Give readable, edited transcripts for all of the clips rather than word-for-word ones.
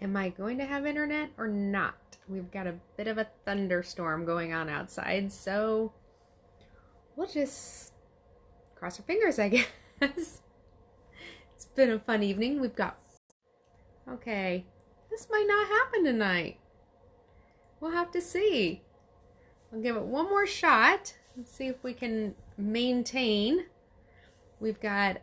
Am I going to have internet or not? We've got a bit of a thunderstorm going on outside, so we'll just cross our fingers, I guess. It's been a fun evening. Okay, this might not happen tonight. We'll have to see. I'll give it one more shot. Let's see if we can maintain. We've got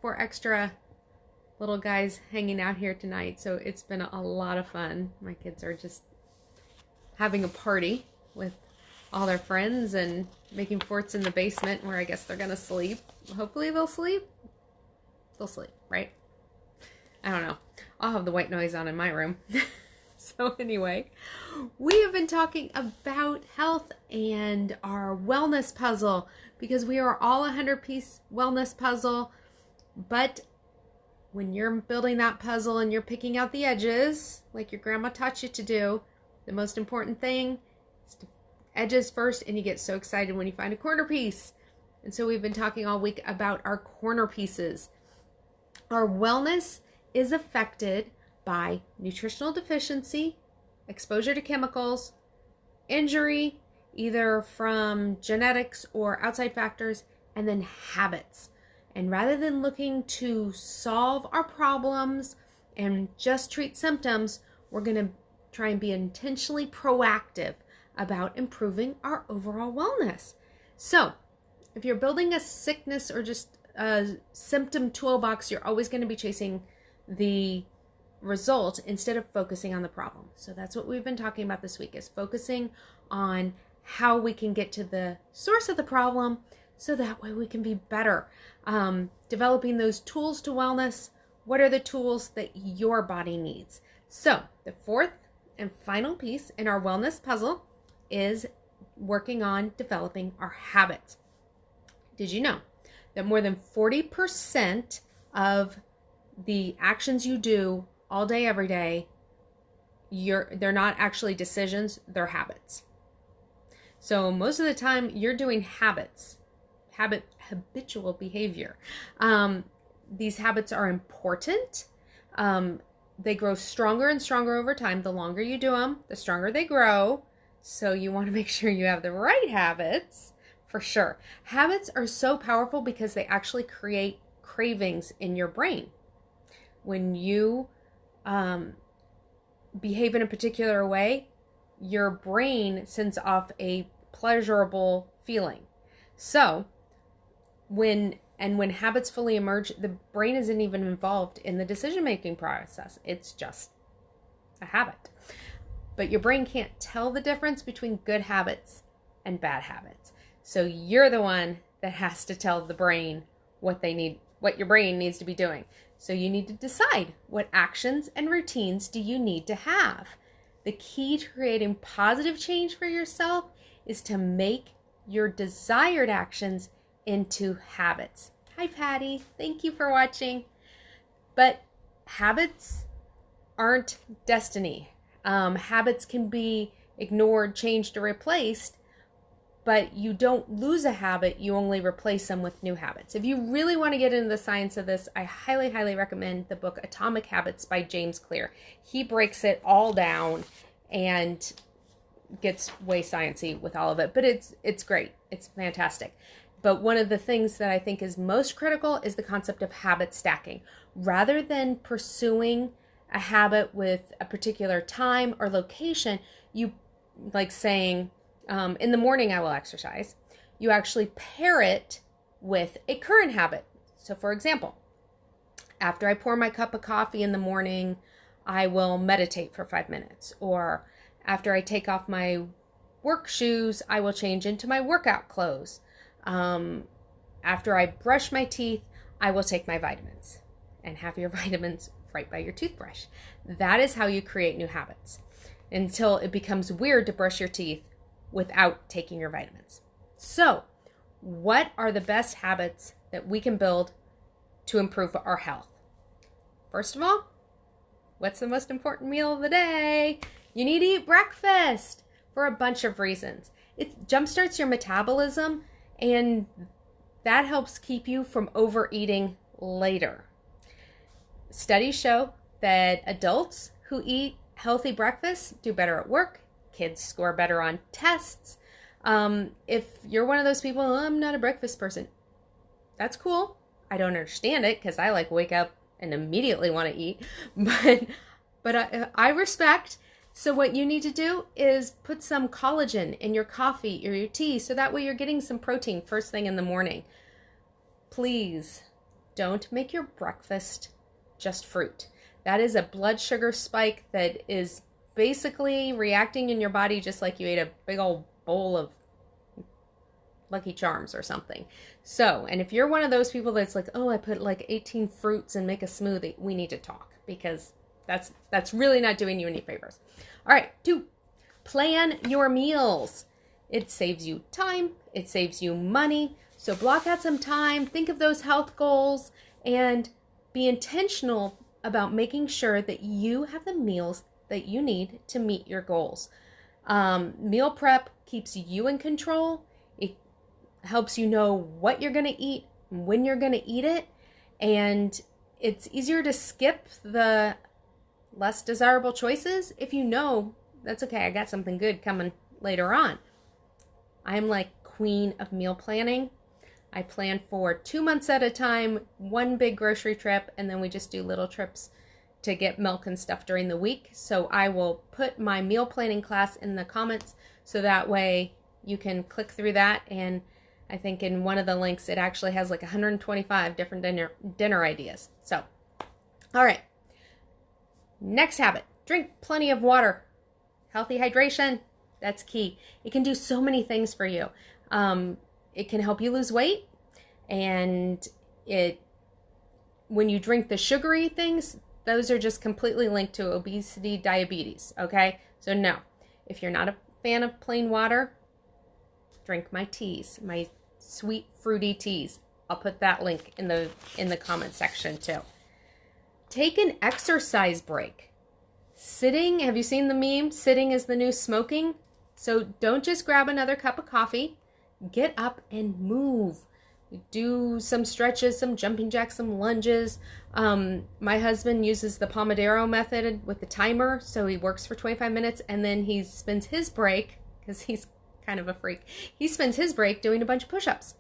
4 extra little guys hanging out here tonight, so it's been a lot of fun. My kids are just having a party with all their friends and making forts in the basement where I guess they're gonna sleep. Hopefully they'll sleep. They'll sleep, right? I don't know. I'll have the white noise on in my room. So anyway, we have been talking about health and our wellness puzzle because we are all a 100-piece wellness puzzle. But when you're building that puzzle and you're picking out the edges, like your grandma taught you to do, the most important thing is to edges first, and you get so excited when you find a corner piece. And so we've been talking all week about our corner pieces. Our wellness is affected by nutritional deficiency, exposure to chemicals, injury, either from genetics or outside factors, and then habits. And rather than looking to solve our problems and just treat symptoms, we're going to try and be intentionally proactive about improving our overall wellness. So, if you're building a sickness or just a symptom toolbox, you're always going to be chasing the result instead of focusing on the problem. So that's what we've been talking about this week, is focusing on how we can get to the source of the problem so that way we can be better. Developing those tools to wellness. What are the tools that your body needs? So the fourth and final piece in our wellness puzzle is working on developing our habits. Did you know that more than 40% of the actions you do all day, every day, they're not actually decisions, they're habits. So most of the time you're doing habitual behavior. These habits are important. They grow stronger and stronger over time. The longer you do them, the stronger they grow. So you want to make sure you have the right habits, for sure. Habits are so powerful because they actually create cravings in your brain. When you behave in a particular way, your brain sends off a pleasurable feeling. So when habits fully emerge, the brain isn't even involved in the decision-making process. It's just a habit. But your brain can't tell the difference between good habits and bad habits. So you're the one that has to tell the brain what your brain needs to be doing. So you need to decide, what actions and routines do you need to have? The key to creating positive change for yourself is to make your desired actions into habits. Hi, Patty. Thank you for watching. But habits aren't destiny. Habits can be ignored, changed, or replaced, but you don't lose a habit, you only replace them with new habits. If you really want to get into the science of this, I highly, highly recommend the book Atomic Habits by James Clear. He breaks it all down and gets way sciencey with all of it, but it's great. It's fantastic. But one of the things that I think is most critical is the concept of habit stacking. Rather than pursuing a habit with a particular time or location, you like saying, in the morning I will exercise, you actually pair it with a current habit. So for example, after I pour my cup of coffee in the morning, I will meditate for 5 minutes. Or after I take off my work shoes, I will change into my workout clothes. After I brush my teeth, I will take my vitamins, and have your vitamins right by your toothbrush. That is how you create new habits, until it becomes weird to brush your teeth without taking your vitamins. So, what are the best habits that we can build to improve our health? First of all, what's the most important meal of the day? You need to eat breakfast for a bunch of reasons. It jumpstarts your metabolism, and that helps keep you from overeating later. Studies show that adults who eat healthy breakfasts do better at work. Kids score better on tests. If you're one of those people, I'm not a breakfast person, that's cool. I don't understand it because I like wake up and immediately want to eat, but I respect. So what you need to do is put some collagen in your coffee or your tea, so that way you're getting some protein first thing in the morning. Please don't make your breakfast just fruit. That is a blood sugar spike that is basically reacting in your body just like you ate a big old bowl of Lucky Charms or something. So, and if you're one of those people that's like, oh, I put like 18 fruits and make a smoothie, we need to talk, because that's really not doing you any favors. All right, 2, plan your meals. It saves you time, it saves you money. So block out some time, think of those health goals, and be intentional about making sure that you have the meals that you need to meet your goals. Meal prep keeps you in control. It helps you know what you're going to eat, when you're going to eat it, and it's easier to skip the less desirable choices if you know that's okay, I got something good coming later on. I'm like queen of meal planning. I plan for 2 months at a time, one big grocery trip, and then we just do little trips to get milk and stuff during the week. So I will put my meal planning class in the comments so that way you can click through that. And I think in one of the links, it actually has like 125 different dinner ideas. So, all right. Next habit, drink plenty of water. Healthy hydration, that's key. It can do so many things for you. It can help you lose weight, and when you drink the sugary things, those are just completely linked to obesity, diabetes, okay? So no, if you're not a fan of plain water, drink my teas, my sweet fruity teas. I'll put that link in the comment section too. Take an exercise break. Sitting, have you seen the meme? Sitting is the new smoking. So don't just grab another cup of coffee. Get up and move. Do some stretches, some jumping jacks, some lunges. My husband uses the Pomodoro method with the timer. So he works for 25 minutes and then he spends his break, because he's kind of a freak, he spends his break doing a bunch of push-ups.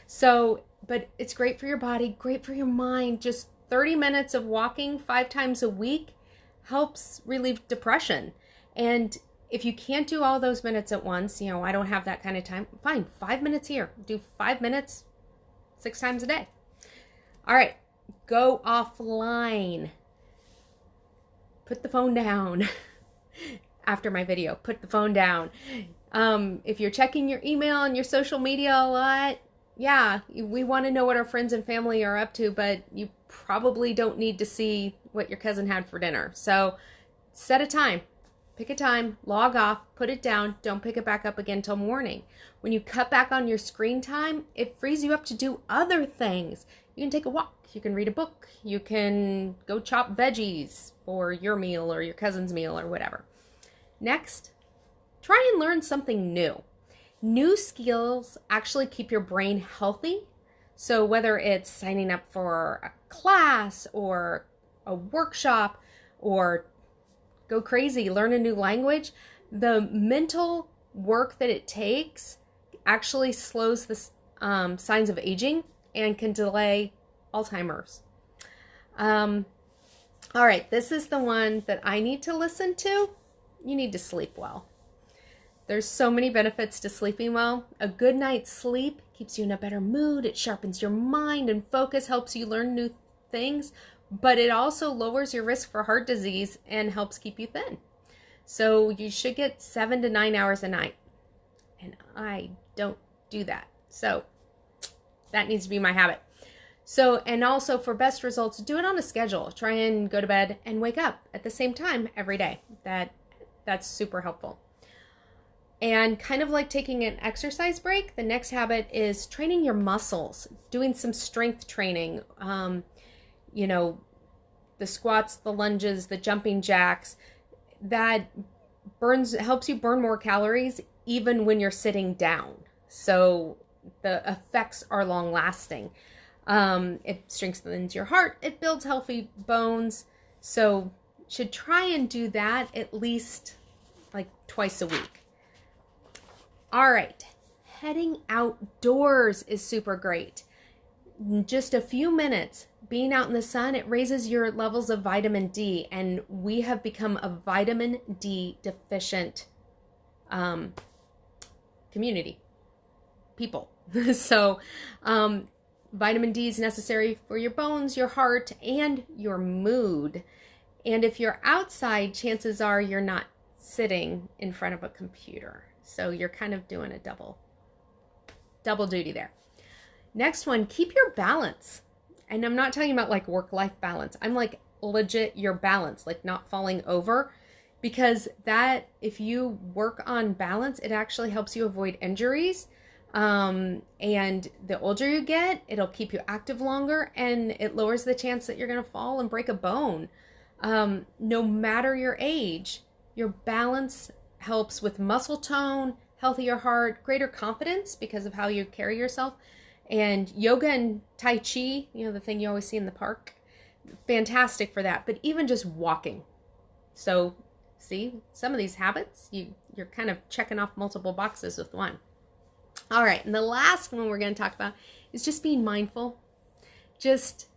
So, but it's great for your body, great for your mind. Just 30 minutes of walking 5 times a week helps relieve depression. And if you can't do all those minutes at once, I don't have that kind of time, fine, 5 minutes here. Do 5 minutes 6 times a day. All right, go offline. Put the phone down. After my video, put the phone down. If you're checking your email and your social media a lot, yeah, we want to know what our friends and family are up to, but you probably don't need to see what your cousin had for dinner. So set a time. Pick a time, log off, put it down, don't pick it back up again till morning. When you cut back on your screen time, it frees you up to do other things. You can take a walk, you can read a book, you can go chop veggies for your meal or your cousin's meal or whatever. Next, try and learn something new. New skills actually keep your brain healthy. So whether it's signing up for a class or a workshop or go crazy, learn a new language, the mental work that it takes actually slows the signs of aging and can delay Alzheimer's. All right, this is the one that I need to listen to. You need to sleep well. There's so many benefits to sleeping well. A good night's sleep keeps you in a better mood. It sharpens your mind and focus, helps you learn new things, but it also lowers your risk for heart disease and helps keep you thin. So you should get 7 to 9 hours a night. And I don't do that. So that needs to be my habit. So, and also for best results, do it on a schedule. Try and go to bed and wake up at the same time every day. That's super helpful. And kind of like taking an exercise break, the next habit is training your muscles, doing some strength training. The squats, the lunges, the jumping jacks, that helps you burn more calories even when you're sitting down. So the effects are long lasting. It strengthens your heart. It builds healthy bones. So should try and do that at least like twice a week. All right, heading outdoors is super great. Just a few minutes being out in the sun, it raises your levels of vitamin D, and we have become a vitamin D deficient community, people. So vitamin D is necessary for your bones, your heart, and your mood. And if you're outside, chances are you're not sitting in front of a computer. So you're kind of doing a double duty there. Next one, keep your balance. And I'm not talking about like work-life balance. I'm like legit your balance, like not falling over. Because that, if you work on balance, it actually helps you avoid injuries. And the older you get, it'll keep you active longer, and it lowers the chance that you're going to fall and break a bone. No matter your age, your balance helps with muscle tone, healthier heart, greater confidence because of how you carry yourself. And yoga and Tai Chi, you know, the thing you always see in the park, fantastic for that. But even just walking. So see, some of these habits, you're kind of checking off multiple boxes with one. All right, and the last one we're going to talk about is just being mindful. Just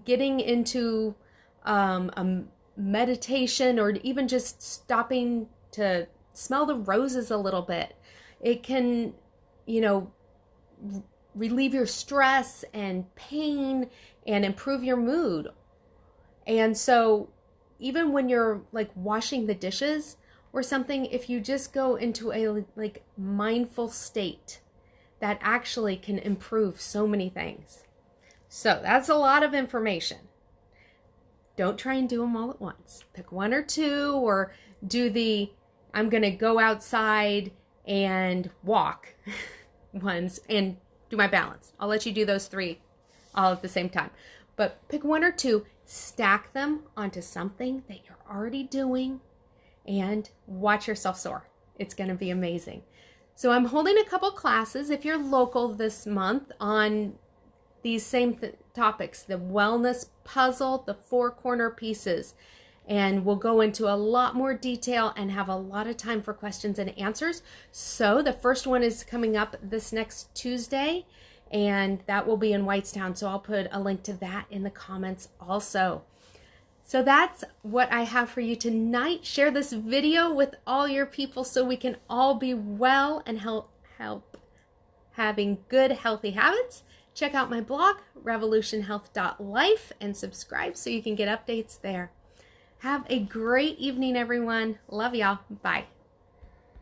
getting into a meditation, or even just stopping to smell the roses a little bit. It can, you know, relieve your stress and pain and improve your mood. And so even when you're like washing the dishes or something, if you just go into a like mindful state, that actually can improve so many things. So that's a lot of information. Don't try and do them all at once. Pick one or two, or do the I'm going to go outside and walk ones and do my balance. I'll let you do those three all at the same time. But pick one or two, stack them onto something that you're already doing, and watch yourself soar. It's going to be amazing. So I'm holding a couple classes, if you're local this month, on these same topics, the wellness puzzle, the 4 corner pieces. And we'll go into a lot more detail and have a lot of time for questions and answers. So the first one is coming up this next Tuesday, and that will be in Whitestown. So I'll put a link to that in the comments also. So that's what I have for you tonight. Share this video with all your people so we can all be well and help having good, healthy habits. Check out my blog, RevolutionHealth.life, and subscribe so you can get updates there. Have a great evening, everyone. Love y'all. Bye.